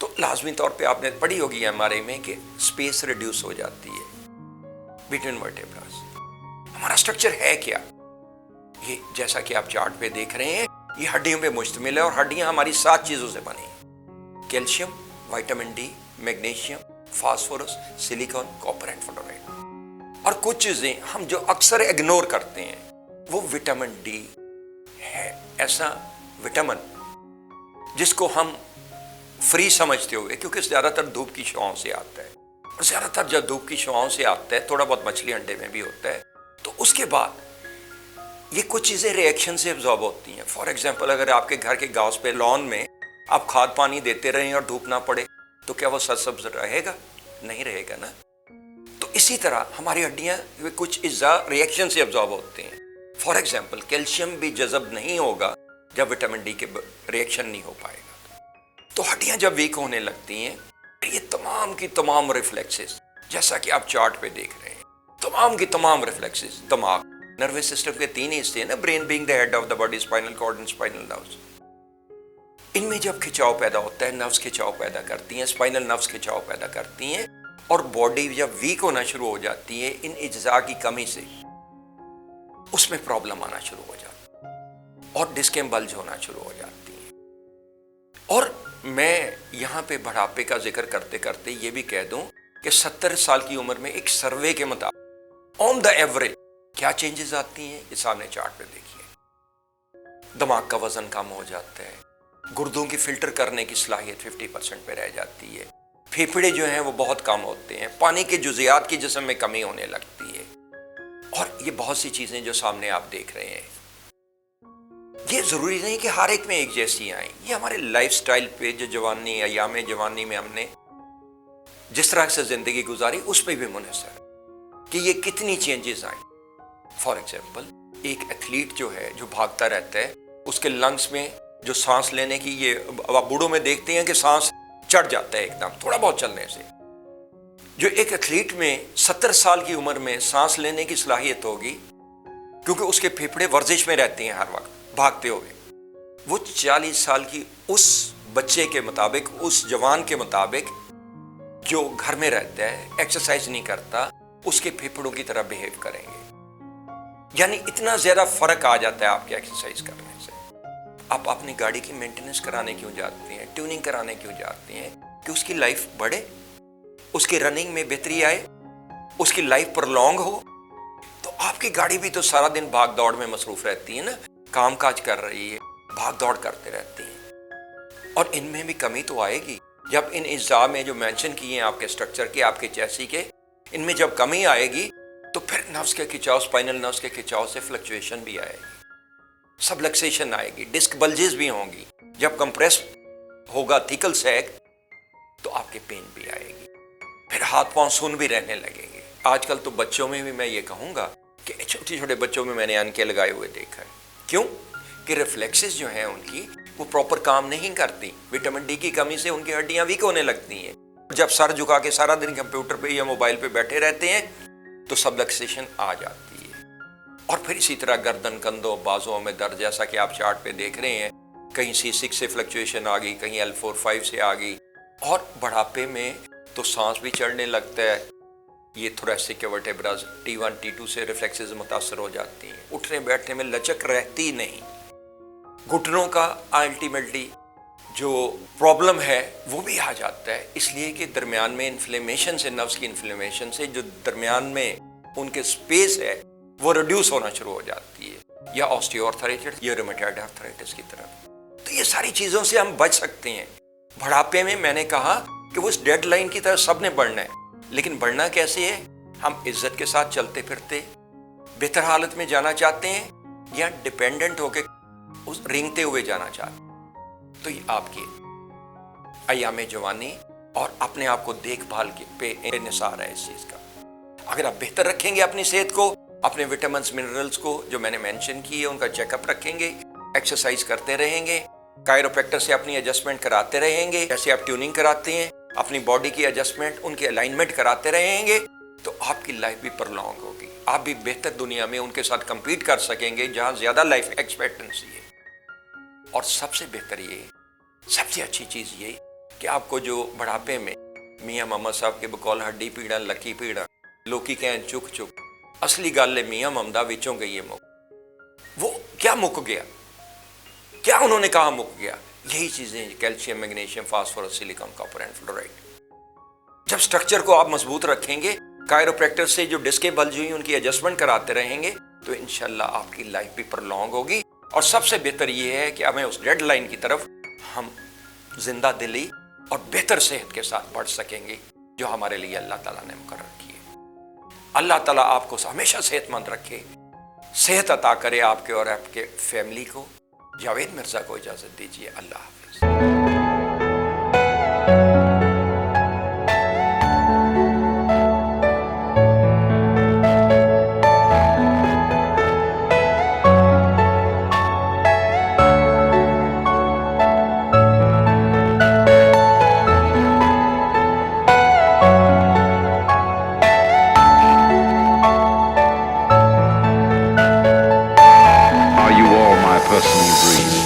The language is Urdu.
تو لازمی طور پہ آپ نے پڑھی ہوگی MRI میں کہ اسپیس ریڈیوس ہو جاتی ہے بٹوین ورٹیبراز. ہمارا اسٹرکچر ہے کیا؟ یہ جیسا کہ آپ چارٹ پہ دیکھ رہے ہیں یہ ہڈیوں پہ مشتمل ہے، اور ہڈیاں ہماری 7 چیزوں سے بنی ہیں: calcium, vitamin D, magnesium, phosphorus, silicone, copper and fluoride. اور کچھ چیزیں ہم جو اکثر اگنور کرتے ہیں وہ وٹامن ڈی ہے. ایسا وٹامن جس کو ہم فری سمجھتے ہوئے، کیونکہ زیادہ تر دھوپ کی شعاؤں سے آتا ہے، اور زیادہ تر جب دھوپ کی شعاؤں سے آتا ہے، تھوڑا بہت مچھلی انڈے میں بھی ہوتا ہے، تو اس کے بعد یہ کچھ چیزیں ریئیکشن سے ابزارب ہوتی ہیں. فار ایگزامپل اگر آپ کے گھر کے گھاس پہ لان میں آپ کھاد پانی دیتے رہیں اور دھوپ نہ پڑے تو کیا وہ سرسبز رہے گا؟ نہیں رہے گا نا. تو اسی طرح ہماری ہڈیاں کچھ اجزاء ریئیکشن سے ابزارب ہوتے ہیں. فار ایگزامپل کیلشیم بھی جذب نہیں ہوگا جب وٹامن ڈی کے ریئیکشن نہیں ہو پائے گا. تو ہڈیاں جب ویک ہونے لگتی ہیں، یہ تمام کی تمام ریفلیکسز جیسا کہ آپ چارٹ پہ دیکھ رہے ہیں، تمام کی تمام ریفلیکسز، دماغ، نروس سسٹم کے 3 حصے ہیں نا، brain being the head of the body, spinal cord and spinal nerves. ان میں جب کھچاؤ پیدا ہوتا ہے، نروز کھچاؤ پیدا کرتی ہیں، اسپائنل نروز کھچاؤ پیدا کرتی ہیں، اور باڈی جب ویک ہونا شروع ہو جاتی ہے ان اجزاء کی کمی سے، اس میں پرابلم آنا شروع ہو جاتی ہے اور ڈسکیں بلج ہونا شروع ہو جاتی ہیں. اور میں یہاں پہ بڑھاپے کا ذکر کرتے کرتے یہ بھی کہہ دوں کہ 70 سال کی عمر میں ایک سروے کے مطابق آن دا ایوریج کیا چینجز آتی ہیں، یہ سامنے چارٹ پہ دیکھیے. دماغ کا وزن کم ہو جاتا ہے، گردوں کی فلٹر کرنے کی صلاحیت 50% پہ رہ جاتی ہے، پھیپھڑے جو ہیں وہ بہت کم ہوتے ہیں، پانی کے جزیات کی جسم میں کمی ہونے لگتی ہے، اور یہ بہت سی چیزیں جو سامنے آپ دیکھ رہے ہیں. یہ ضروری نہیں کہ ہر ایک میں ایک جیسی آئیں، یہ ہمارے لائف سٹائل پہ جو جوانی، ایام جوانی میں ہم نے جس طرح سے زندگی گزاری اس پہ بھی منحصر کہ یہ کتنی چینجز آئیں. فار ایگزامپل ایک ایتھلیٹ جو ہے جو بھاگتا رہتا ہے، اس کے لنگس میں جو سانس لینے کی، یہ آپ بوڑھوں میں دیکھتے ہیں کہ سانس چڑھ جاتا ہے ایک دم تھوڑا بہت چلنے سے. جو ایک ایتھلیٹ میں 70 سال کی عمر میں سانس لینے کی صلاحیت ہوگی کیونکہ اس کے پھیپھڑے ورزش میں رہتے ہیں ہر وقت بھاگتے ہوئے، وہ 40 سال کی اس بچے کے مطابق، اس جوان کے مطابق جو گھر میں رہتا ہے، ایکسرسائز نہیں کرتا، اس کے پھیپھڑوں کی طرح بیہیو کریں گے. یعنی اتنا زیادہ فرق آ جاتا ہے آپ کے ایکسرسائز کرنے سے. آپ اپنی گاڑی کی مینٹیننس کرانے کیوں جاتے ہیں، ٹیوننگ کرانے کیوں جاتے ہیں؟ کہ اس کی لائف بڑھے، اس کی رننگ میں بہتری آئے، اس کی لائف پرلونگ ہو. تو آپ کی گاڑی بھی تو سارا دن بھاگ دوڑ میں مصروف رہتی ہے نا، کام کاج کر رہی ہے، بھاگ دوڑ کرتے رہتی ہیں، اور ان میں بھی کمی تو آئے گی. جب ان اجزاء میں جو مینشن کیے ہیں آپ کے سٹرکچر کے، آپ کے چیسی کے، ان میں جب کمی آئے گی تو پھر نروز کے کھچاؤ، اسپائنل نروز کے کھچاؤ سے فلکچویشن بھی آئے گی، سبلکسیشن آئے گی، ڈسک بلجز بھی ہوں گی. جب کمپریس ہوگا تھیکل سیک تو آپ کے پین بھی آئے گی، پھر ہاتھ پاؤں سن بھی رہنے لگیں گے. آج کل تو بچوں میں بھی میں یہ کہوں گا کہ چھوٹے چھوٹے بچوں میں نے انکے لگائے ہوئے دیکھا ہے. کیوں؟ کہ ریفلیکسز جو ہیں ان کی وہ پراپر کام نہیں کرتی، وٹامن ڈی کی کمی سے ان کی ہڈیاں ویک ہونے لگتی ہیں. جب سر جھکا کے سارا دن کمپیوٹر پہ یا موبائل پہ بیٹھے رہتے ہیں تو سبلکسیشن آ جاتی ہے، اور پھر اسی طرح گردن، کندھوں، بازوؤں میں درد، جیسا کہ آپ چارٹ پہ دیکھ رہے ہیں، کہیں C6 سے فلکچویشن آ گئی، کہیں L4-5 سے آ گئی. اور بڑھاپے میں تو سانس بھی چڑھنے لگتا ہے. یہ تھوریسک کے ورٹیبراز T1 T2 سے ریفلیکسز متاثر ہو جاتی ہیں، اٹھنے بیٹھنے میں لچک رہتی نہیں. گھٹنوں کا الٹیمیٹلی جو پرابلم ہے وہ بھی آ جاتا ہے، اس لیے کہ درمیان میں انفلیمیشن سے، نروز کی انفلیمیشن سے جو درمیان میں ان کے سپیس ہے وہ ریڈیوس ہونا شروع ہو جاتی ہے، یا آسٹیو آرتھرائٹس یا رومیٹائڈ آرتھرائٹس کی طرف. تو یہ ساری چیزوں سے ہم بچ سکتے ہیں. بڑھاپے میں میں نے کہا کہ وہ اس ڈیڈ لائن کی طرف سب نے بڑھنا ہے، لیکن بڑھنا کیسے ہے؟ ہم عزت کے ساتھ چلتے پھرتے بہتر حالت میں جانا چاہتے ہیں، یا ڈیپینڈنٹ ہو کے رینگتے ہوئے جانا چاہتے ہیں. تو یہ آپ کی ایام جوانی اور اپنے آپ کو دیکھ بھال کے پہ انحصار ہے اس چیز کا. اگر آپ بہتر رکھیں گے اپنی صحت کو، اپنے وٹامنس منرلز کو جو میں نے مینشن کیے ان کا چیک اپ رکھیں گے، ایکسرسائز کرتے رہیں گے، کائروپریکٹر سے اپنی ایڈجسٹمنٹ کراتے رہیں گے، جیسے آپ ٹیوننگ کراتے ہیں اپنی باڈی کی ایڈجسٹمنٹ، ان کی الائنمنٹ کراتے رہیں گے، تو آپ کی لائف بھی پرلونگ ہوگی. آپ بھی بہتر دنیا میں ان کے ساتھ کمپیٹ کر سکیں گے جہاں زیادہ لائف ایکسپیکٹنسی ہے. اور سب سے بہتر یہ، سب سے اچھی چیز یہ کہ آپ کو جو بڑھاپے میں میاں محمد صاحب کے بقول ہڈی پیڑا لکی پیڑا لوکی کہیں چک چک اصلی گل ہے میاں محمدہ وچوں گئی ہے وہ کیا مک گیا، کیا انہوں نے کہا مک گیا؟ یہی چیزیں calcium, magnesium, phosphorus, silicon, copper and fluoride. جب سٹرکچر کو آپ مضبوط رکھیں گے، کائروپریکٹر سے جو ڈسکیں بل جو ہیں ان کی ایڈجسٹمنٹ کراتے رہیں گے تو انشاءاللہ آپ کی لائف بھی پرلونگ ہوگی، اور سب سے بہتر یہ ہے کہ ہمیں اس ڈیڈ لائن کی طرف ہم زندہ دلی اور بہتر صحت کے ساتھ بڑھ سکیں گے جو ہمارے لیے اللہ تعالیٰ نے مقرر کی ہے۔ اللہ تعالیٰ آپ کو ہمیشہ صحت مند رکھے، صحت عطا کرے آپ کے اور آپ کے فیملی کو۔ جاوید مرزا کو اجازت دیجیے، اللہ حافظ۔ Are you all my personal dreams?